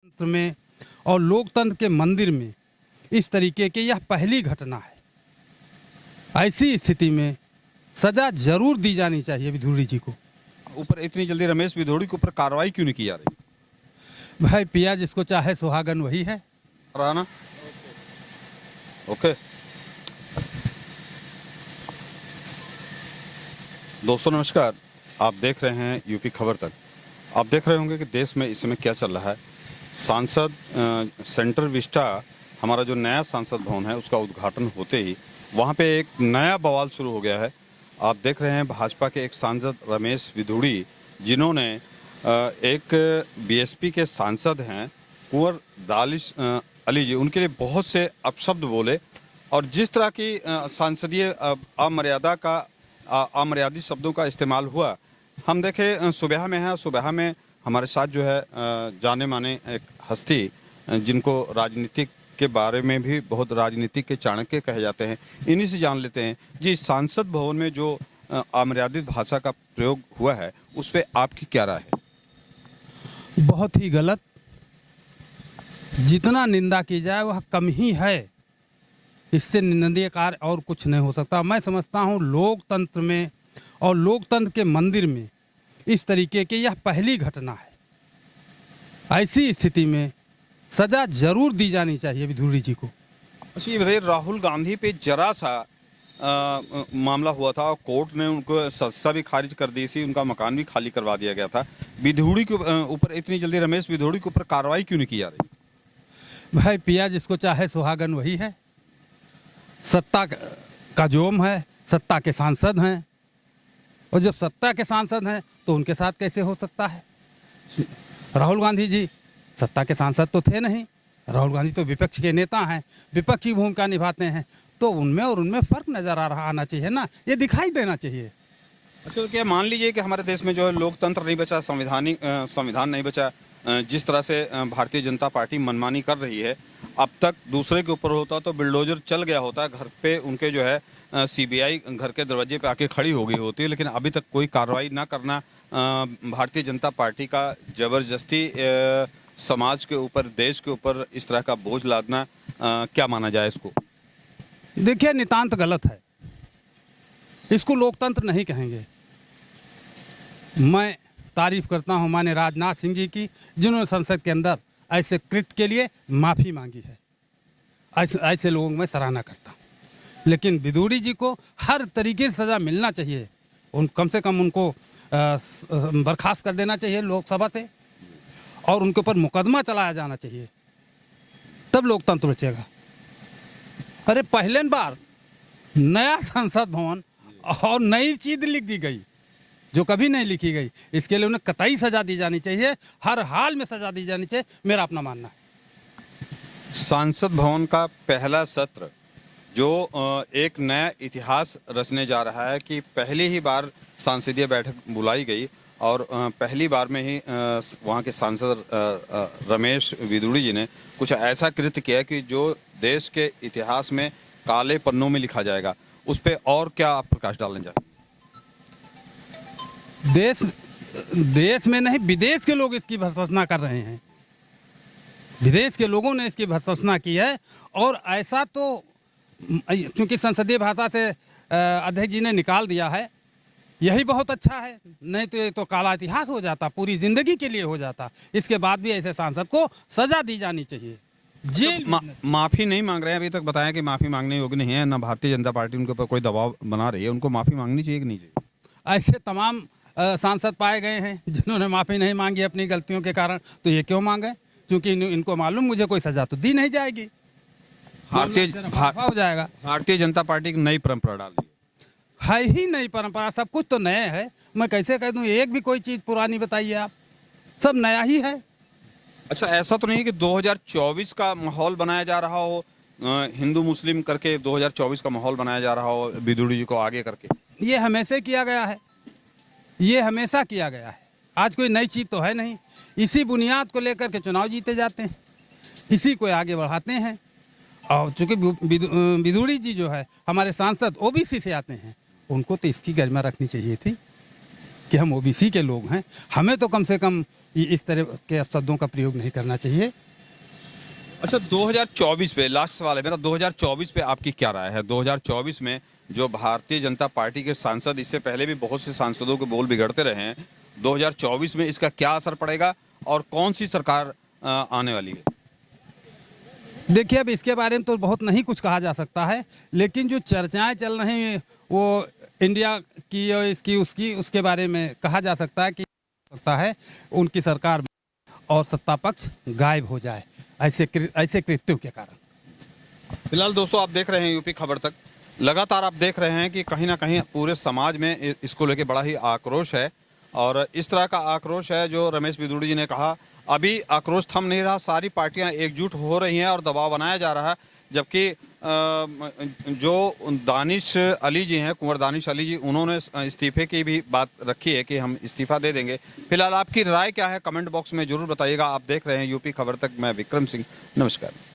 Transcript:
तंत्र में और लोकतंत्र के मंदिर में इस तरीके की यह पहली घटना है। ऐसी स्थिति में सजा जरूर दी जानी चाहिए विधुड़ी जी को। ऊपर इतनी जल्दी रमेश विधोड़ी के ऊपर कार्रवाई क्यों नहीं की जा रही? भाई पिया जिसको चाहे सुहागन वही है। राना ओके। दोस्तों नमस्कार, आप देख रहे हैं यूपी खबर तक। आप देख रहे होंगे कि देश में इस समय क्या चल रहा है। सांसद सेंटर विस्टा, हमारा जो नया सांसद भवन है उसका उद्घाटन होते ही वहाँ पे एक नया बवाल शुरू हो गया है। आप देख रहे हैं भाजपा के एक सांसद रमेश विधुड़ी, जिन्होंने एक बीएसपी के सांसद हैं कुंवर दानिश अली जी, उनके लिए बहुत से अपशब्द बोले और जिस तरह की सांसदीय अमर्यादित शब्दों का इस्तेमाल हुआ। हम देखें सुबह में है, सुबह में हमारे साथ जो है जाने माने एक हस्ती, जिनको राजनीतिक के बारे में भी बहुत राजनीतिक के चाणक्य कहे जाते हैं, इन्हीं से जान लेते हैं जी सांसद भवन में जो अमर्यादित भाषा का प्रयोग हुआ है उस पर आपकी क्या राय है? बहुत ही गलत, जितना निंदा की जाए वह कम ही है। इससे निंदनीय कार्य और कुछ नहीं हो सकता। मैं समझता हूँ लोकतंत्र में और लोकतंत्र के मंदिर में इस तरीके की यह पहली घटना है। ऐसी स्थिति में सजा जरूर दी जानी चाहिए विधुड़ी जी को। अच्छा, ये बताइए, राहुल गांधी पे जरा सा मामला हुआ था और कोर्ट ने उनको सजा भी खारिज कर दी थी, उनका मकान भी खाली करवा दिया गया था। विधुड़ी के ऊपर इतनी जल्दी रमेश विधुड़ी के ऊपर कार्रवाई क्यों नहीं की जा रही? भाई पिया जिसको चाहे सुहागन वही है। सत्ता का जोम है, सत्ता के सांसद हैं, और जब सत्ता के सांसद हैं तो उनके साथ कैसे हो सकता है? राहुल गांधी जी सत्ता के सांसद तो थे नहीं, राहुल गांधी तो विपक्ष के नेता हैं, विपक्षी भूमिका निभाते हैं, तो उनमें और उनमें फ़र्क नज़र आना चाहिए ना, ये दिखाई देना चाहिए। अच्छा, तो क्या मान लीजिए कि हमारे देश में जो है लोकतंत्र नहीं बचा, संविधान नहीं बचा, जिस तरह से भारतीय जनता पार्टी मनमानी कर रही है, अब तक दूसरे के ऊपर होता तो बिल्डोजर चल गया होता, घर पे उनके जो है सीबीआई घर के दरवाजे पे आके खड़ी हो गई होती है, लेकिन अभी तक कोई कार्रवाई ना करना भारतीय जनता पार्टी का ज़बरदस्ती समाज के ऊपर, देश के ऊपर इस तरह का बोझ लादना, क्या माना जाए इसको? देखिए, नितांत गलत है, इसको लोकतंत्र नहीं कहेंगे। मैं तारीफ करता हूं माननीय राजनाथ सिंह जी की, जिन्होंने संसद के अंदर ऐसे कृत्य के लिए माफ़ी मांगी है। ऐसे लोगों में सराहना करता हूं, लेकिन विधुड़ी जी को हर तरीके से सज़ा मिलना चाहिए। कम से कम उनको बर्खास्त कर देना चाहिए लोकसभा से, और उनके ऊपर मुकदमा चलाया जाना चाहिए, तब लोकतंत्र बचेगा। अरे पहले बार नया संसद भवन और नई चीज़ लिख दी गई जो कभी नहीं लिखी गई, इसके लिए उन्हें कतई सज़ा दी जानी चाहिए, हर हाल में सज़ा दी जानी चाहिए, मेरा अपना मानना है। सांसद भवन का पहला सत्र जो एक नया इतिहास रचने जा रहा है कि पहली ही बार सांसदीय बैठक बुलाई गई और पहली बार में ही वहाँ के सांसद रमेश विधुड़ी जी ने कुछ ऐसा कृत्य किया कि जो देश के इतिहास में काले पन्नों में लिखा जाएगा। उस पर और क्या आप प्रकाश डालने चाहते? देश में नहीं, विदेश के लोग इसकी भर्त्सना कर रहे हैं। विदेश के लोगों ने इसकी भर्त्सना की है, और ऐसा तो क्योंकि संसदीय भाषा से अध्यक्ष जी ने निकाल दिया है, यही बहुत अच्छा है, नहीं तो ये तो काला इतिहास हो जाता, पूरी जिंदगी के लिए हो जाता। इसके बाद भी ऐसे सांसद को सजा दी जानी चाहिए। जेल माफ़ी नहीं मांग रहे हैं, अभी तक बताया कि माफ़ी मांगने योग्य नहीं है, ना भारतीय जनता पार्टी उनके ऊपर कोई दबाव बना रही है, उनको माफ़ी मांगनी चाहिए कि नहीं चाहिए? ऐसे तमाम सांसद पाए गए हैं जिन्होंने माफ़ी नहीं मांगी अपनी गलतियों के कारण, तो ये क्यों मांगे? क्योंकि इनको मालूम मुझे कोई सजा तो दी नहीं जाएगी, हो जाएगा। भारतीय जनता पार्टी की नई परंपरा डाल दी है ही नई परंपरा, सब कुछ तो नए है। मैं कैसे कह दूं, एक भी कोई चीज़ पुरानी बताइए आप, सब नया ही है। अच्छा, ऐसा तो नहीं कि 2024 का माहौल बनाया जा रहा हो, हिंदू मुस्लिम करके 2024 का माहौल बनाया जा रहा हो विधुड़ी जी को आगे करके? ये हमेशा किया गया है, ये हमेशा किया गया है, आज कोई नई चीज़ तो है नहीं। इसी बुनियाद को लेकर के चुनाव जीते जाते हैं, इसी को आगे बढ़ाते हैं। और चूँकि विधुड़ी जी जो है, हमारे सांसद ओबीसी से आते हैं, उनको तो इसकी गरिमा रखनी चाहिए थी। अच्छा, तो ये बताइए, 2024 का माहौल बनाया जा रहा हो, हिंदू मुस्लिम करके 2024 का माहौल बनाया जा रहा हो विधुड़ी जी को आगे करके, ये हमेशा किया गया है, आज कोई नई चीज़ तो है नहीं। इसी बुनियाद को लेकर के चुनाव जीते जाते हैं, इसी को आगे बढ़ाते हैं। और चूँकि विधुड़ी जी जो है, हमारे सांसद ओबीसी से आते हैं, उनको तो इसकी गरिमा रखनी चाहिए थी। कि हम ओबीसी के लोग हैं, हमें तो कम से कम इस तरह के शब्दों का प्रयोग नहीं करना चाहिए। अच्छा, 2024 पे लास्ट सवाल है मेरा, 2024 पे आपकी क्या राय है? 2024 में जो भारतीय जनता पार्टी के सांसद, इससे पहले भी बहुत से सांसदों के बोल बिगड़ते रहे हैं, 2024 में इसका क्या असर पड़ेगा और कौन सी सरकार आने वाली है? देखिए, अब इसके बारे में तो बहुत नहीं कुछ कहा जा सकता है, लेकिन जो चर्चाएं चल रही हैं वो इंडिया की और इसकी उसकी उसके बारे में कहा जा सकता है कि उनकी सरकार और सत्ता पक्ष गायब हो जाए ऐसे कृत्यों के कारण। फिलहाल दोस्तों, आप देख रहे हैं यूपी खबर तक। लगातार आप देख रहे हैं कि कहीं ना कहीं पूरे समाज में इसको लेके बड़ा ही आक्रोश है, और इस तरह का आक्रोश है जो रमेश बिदूड़ी जी ने कहा, अभी आक्रोश थम नहीं रहा, सारी पार्टियां एकजुट हो रही हैं और दबाव बनाया जा रहा है। जबकि जो दानिश अली जी हैं, कुंवर दानिश अली जी, उन्होंने इस्तीफे की भी बात रखी है कि हम इस्तीफा दे देंगे। फिलहाल आपकी राय क्या है, कमेंट बॉक्स में जरूर बताइएगा। आप देख रहे हैं यूपी खबर तक, मैं विक्रम सिंह, नमस्कार।